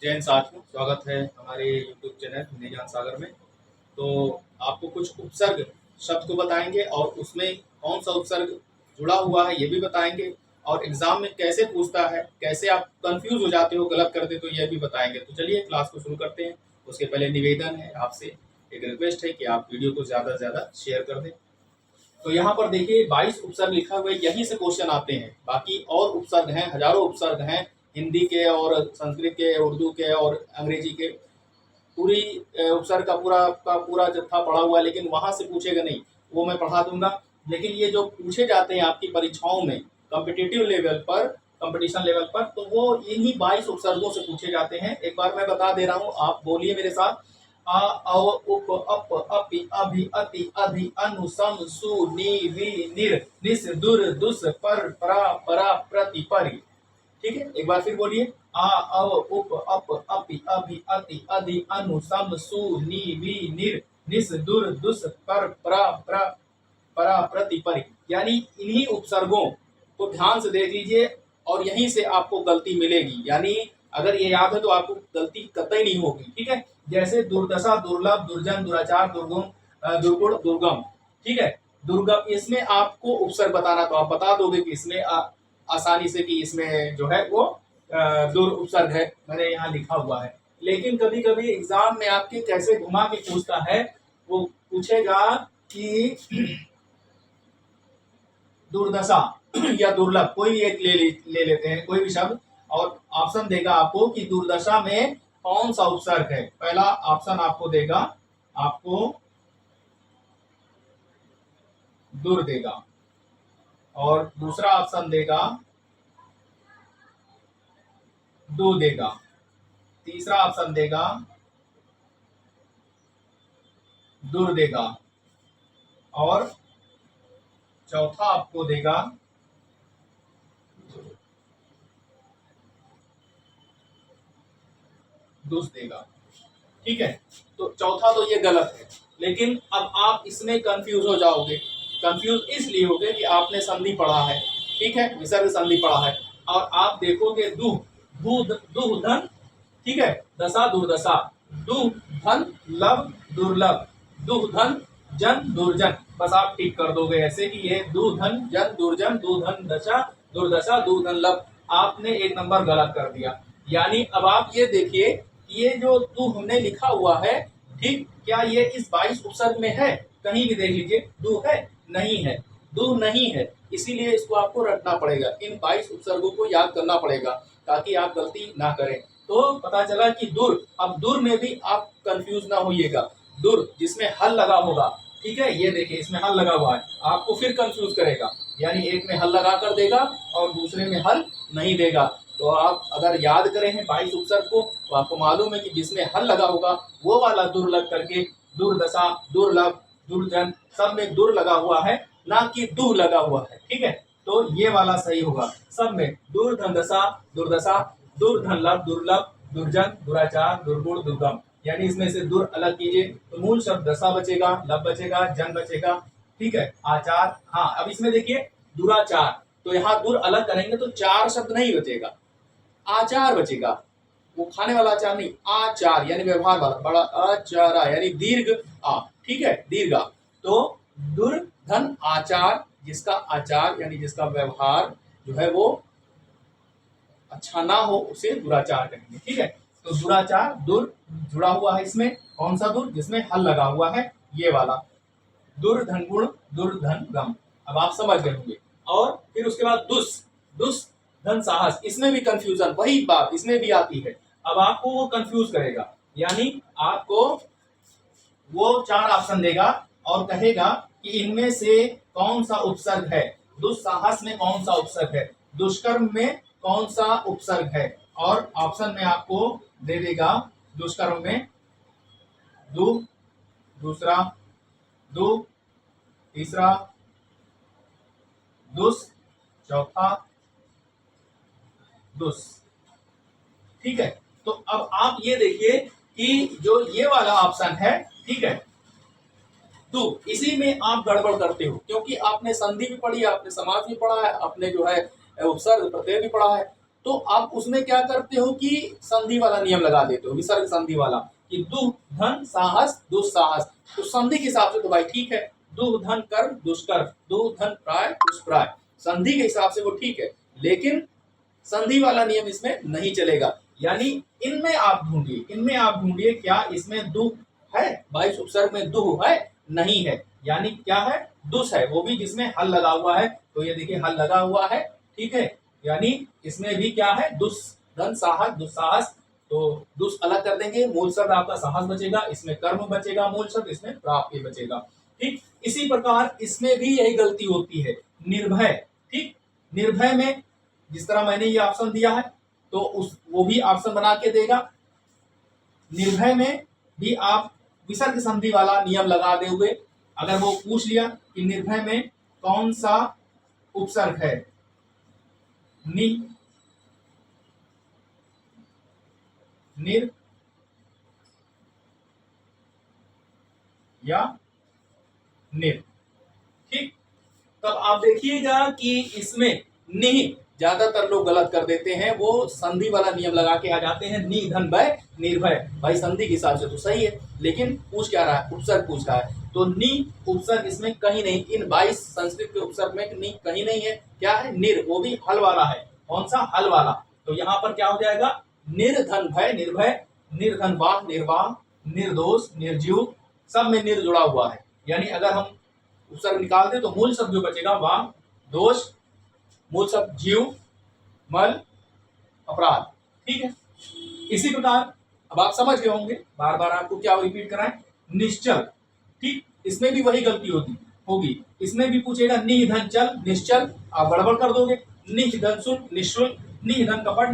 जय हिंद साथियों, स्वागत है हमारे यूट्यूब चैनल हिंदी ज्ञान सागर में। तो आपको कुछ उपसर्ग शब्द को बताएंगे और उसमें कौन सा उपसर्ग जुड़ा हुआ है ये भी बताएंगे, और एग्जाम में कैसे पूछता है, कैसे आप कंफ्यूज हो जाते हो, गलत करते तो यह भी बताएंगे। तो चलिए क्लास को शुरू करते हैं। उसके पहले निवेदन है आपसे, एक रिक्वेस्ट है कि आप वीडियो को ज़्यादा से ज़्यादा शेयर कर दें। तो यहाँ पर देखिए 22 उपसर्ग लिखा हुआ है, यहीं से क्वेश्चन आते हैं। बाकी और उपसर्ग हैं, हजारों उपसर्ग हैं, हिंदी के और संस्कृत के, उर्दू के और अंग्रेजी के। पूरी उपसर्ग का पूरा जत्था पढ़ा हुआ है, लेकिन वहाँ से पूछेगा नहीं, वो मैं पढ़ा दूंगा। लेकिन ये जो पूछे जाते हैं आपकी परीक्षाओं में कॉम्पिटिटिव लेवल पर, कंपटीशन लेवल पर, तो वो इन्हीं 22 उपसर्गों से पूछे जाते हैं। एक बार मैं बता दे रहा हूँ, आप बोलिए मेरे साथ। आ अव उप अप अपि अभि अति अधि अनु सम सु नि वि निर निस दुर दुस पर परा परा प्रति परि। ठीक है, एक बार फिर बोलिए। आ अव उप अप अपि अभि अति अधि अनु सम सु नि वि निर निस दुर दुस पर परा परा परा प्रति परि। यानी इन्हीं उपसर्गों को ध्यान से देख लीजिए और यहीं से आपको गलती मिलेगी। यानी अगर ये याद है तो आपको गलती कतई नहीं होगी। ठीक है, जैसे दुर्दशा, दुर्लभ, दुर्जन, दुराचार, दुर्गुण, दुर्गुण, दुर्गम। ठीक है, दुर्गम, इसमें आपको उपसर्ग बताना, तो आप बता दोगे कि इसमें आसानी से कि इसमें जो है वो दुर उपसर्ग है, मैंने यहाँ लिखा हुआ है। लेकिन कभी कभी एग्जाम में आपके कैसे घुमा के पूछता है, वो पूछेगा कि दुर्दशा या दुर्लभ, कोई एक ले लेते हैं, कोई भी शब्द, और ऑप्शन देगा आपको कि दुर्दशा में कौन सा उपसर्ग है। पहला ऑप्शन आपको देगा, आपको दुर देगा, और दूसरा ऑप्शन देगा दु देगा, तीसरा ऑप्शन देगा दुर देगा, और चौथा आपको देगा दुस देगा। ठीक है, तो चौथा तो ये गलत है, लेकिन अब आप इसमें कंफ्यूज हो जाओगे। कंफ्यूज इसलिए हो गए कि आपने संधि पढ़ा है, ठीक है, विसर्ग संधि पढ़ा है, और आप देखोगे दु दु दु धन, ठीक है, दशा दुर्दशा, दु धन लब दुर्लभ, दु धन जन दुर्जन। बस आप टिक कर दोगे ऐसे कि ये दु धन जन दुर्जन, दु धन दशा दुर्दशा, दु धन लब। आपने एक नंबर गलत कर दिया। यानी अब आप ये देखिए, ये जो दु हमने लिखा हुआ है, ठीक, क्या ये इस 22 उपसर्ग में है? कहीं भी देख लीजिए, दु है? नहीं है, दु नहीं है। इसीलिए इसको आपको रटना पड़ेगा, इन 22 उपसर्गों को याद करना पड़ेगा ताकि आप गलती ना करें। तो पता चला कि दुर। अब दुर में भी आप कंफ्यूज ना होइएगा, दुर जिसमें हल लगा होगा, ठीक है, ये देखिए इसमें हल लगा हुआ है, आपको फिर कंफ्यूज करेगा। यानी एक में हल लगा कर देगा और दूसरे में हल नहीं देगा। तो आप अगर याद करें हैं 22 उपसर्ग को, तो आपको मालूम है कि जिसमें हल लगा होगा वो वाला दुर लग करके दुर्दशा, दुर्लभ, दुर्जन, सब में दुर लगा हुआ है, ना कि दु लगा हुआ है। ठीक है, तो ये वाला सही होगा। सब में दुर्धन दशा, दुर्दशा, दुर्धन लभ, दुर्लभ, दुर्जन, दुराचार, दुर्गुण, दुर्गम। यानी इसमें से दुर अलग कीजिए तो मूल शब्द दशा बचेगा, लभ बचेगा, जन बचेगा। ठीक है, आचार, हाँ अब इसमें देखिए दुराचार, तो यहाँ दुर अलग करेंगे तो चार शब्द नहीं बचेगा, आचार बचेगा। वो खाने वाला आचार नहीं, आचार यानी व्यवहार वाला, बड़ा आचारा यानी दीर्घ आ। ठीक है, दीर्घ आ। तो दुर्धन आचार, जिसका आचार यानी जिसका व्यवहार जो है वो अच्छा ना हो उसे दुराचार कहेंगे। ठीक है, तो दुराचार, दुर जुड़ा हुआ है इसमें, कौन सा दुर? जिसमें हल लगा हुआ है, ये वाला। दुर्धन गुण, दुर्धन गम। अब आप समझ गए होंगे। और फिर उसके बाद दुस, दुस धन साहस, इसमें भी कंफ्यूजन, वही बात इसमें भी आती है। अब आपको वो कंफ्यूज करेगा, यानी आपको वो चार ऑप्शन देगा और कहेगा कि इनमें से कौन सा उपसर्ग है, दुस्साहस में कौन सा उपसर्ग है, दुष्कर्म में कौन सा उपसर्ग है। और ऑप्शन में आपको दे देगा दुष्कर्म में दु, दूसरा दु, तीसरा दुस, चौथा दुस। ठीक है, तो अब आप ये देखिए कि जो ये वाला ऑप्शन है, ठीक है, तो इसी में आप गड़बड़ करते हो, क्योंकि आपने संधि भी पढ़ी, आपने समास भी पढ़ा है, आपने जो है उपसर्ग प्रत्यय भी पढ़ा है। तो आप उसमें क्या करते हो कि संधि वाला नियम लगा देते हो, विसर्ग संधि वाला, कि दुह धन साहस दुस्साहस। तो संधि के हिसाब से तो भाई ठीक है, दुह धन कर दुष्कर, दुह धन प्राय दुष्प्राय, संधि के हिसाब से वो ठीक है, लेकिन संधि वाला नियम इसमें नहीं चलेगा। यानी इनमें आप ढूंढिए, इनमें आप ढूंढिए क्या इसमें दुह है, 22 उपसर्ग में दुह है, नहीं है, यानी क्या है, दुस है, वो भी जिसमें हल लगा हुआ है। तो ये देखिए हल लगा हुआ है, ठीक है, यानी इसमें भी क्या है, दुस धन साहस दुस्साहस। तो दुस अलग कर देंगे, मूल शब्द आपका साहस बचेगा, इसमें कर्म बचेगा मूल शब्द, इसमें प्राप्ति बचेगा। ठीक, इसी प्रकार इसमें भी यही गलती होती है, निर्भय। ठीक, निर्भय में जिस तरह मैंने ये ऑप्शन दिया है तो उस वो भी ऑप्शन बना के देगा। निर्भय में भी आप विसर्ग संधि वाला नियम लगा दोगे। अगर वो पूछ लिया कि निर्भय में कौन सा उपसर्ग है, नि, निर या निर, ठीक, तब आप देखिएगा कि इसमें नि ज्यादातर लोग गलत कर देते हैं, वो संधि वाला नियम लगा के आ जाते हैं, नि धन भय निर्भय। भाई संधि के हिसाब से तो सही है, लेकिन पूछ क्या रहा है, उपसर्ग पूछ रहा है, तो नि उपसर्ग इसमें कहीं नहीं, इन 22 संस्कृत के उपसर्ग में नि कहीं नहीं है। क्या है, निर, वो भी हल वाला है। कौन सा, हल वाला। तो यहाँ पर क्या हो जाएगा, निर्धन भय निर्भय, निर्धन वाह निर्वाह, निर्दोष निर्जीव, सब में निर जुड़ा हुआ है। यानी अगर हम उपसर्ग निकाल दे तो मूल शब्द जो बचेगा वाह, दोष, मूल शब्द जीव, मल, अपराध। ठीक है, इसी प्रकार अब आप समझ गए होंगे, बार बार आपको क्या रिपीट कराएं, निश्चल। ठीक, इसमें भी वही गलती होगी, इसमें भी पूछेगा निधन चल निश्चल, आप गड़बड़ कर दोगे, निधन शुल्क निःशुल्क, निधन कपट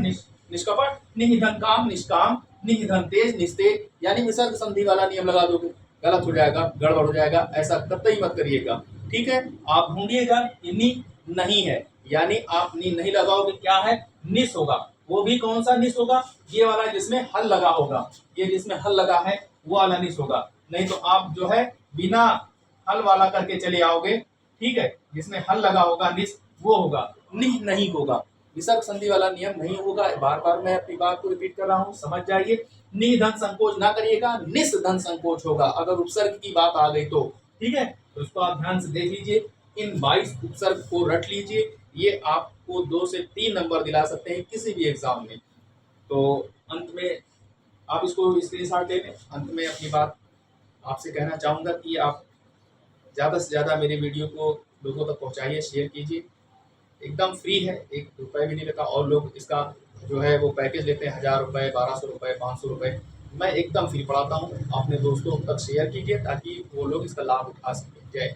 निष्कपट, निधन काम निष्काम, निधन तेज निस्तेज, यानी विसर्ग संधि वाला नियम लगा दोगे, गलत हो जाएगा, गड़बड़ हो जाएगा, ऐसा कतई मत करिएगा। ठीक है, आप ढूंढिएगा नि नहीं है, यानी आप नि नहीं लगाओगे, क्या है, निस होगा। वो भी कौन सा निस होगा, ये वाला जिसमें हल लगा होगा, ये जिसमें हल लगा है वो वाला निस होगा। नहीं तो आप जो है बिना हल वाला करके चले आओगे, ठीक है, जिसमें हल लगा होगा निस, वो होगा, निह नहीं होगा, विसर्ग संधि वाला नियम नहीं होगा। बार बार मैं अपनी बात को रिपीट कर रहा हूं, समझ जाइए, नि धन संकोच ना करिएगा, निस धन संकोच होगा अगर उपसर्ग की बात आ गई तो। ठीक है, तो इसको आप ध्यान से देख लीजिए, इन 22 उपसर्ग को रट लीजिए, ये आपको 2 से 3 नंबर दिला सकते हैं किसी भी एग्जाम में। तो अंत में आप इसको स्क्रीनशॉट ले लें। अंत में अपनी बात आपसे कहना चाहूँगा कि आप ज़्यादा से ज़्यादा मेरे वीडियो को लोगों तक पहुँचाइए, शेयर कीजिए, एकदम फ्री है, 1 रुपये भी नहीं लेता। और लोग इसका जो है वो पैकेज लेते हैं 1000 रुपये, 1200 रुपये, 500 रुपये, मैं एकदम फ्री पढ़ाता हूँ। अपने दोस्तों तक शेयर कीजिए ताकि वो लोग इसका लाभ उठा सकें। जय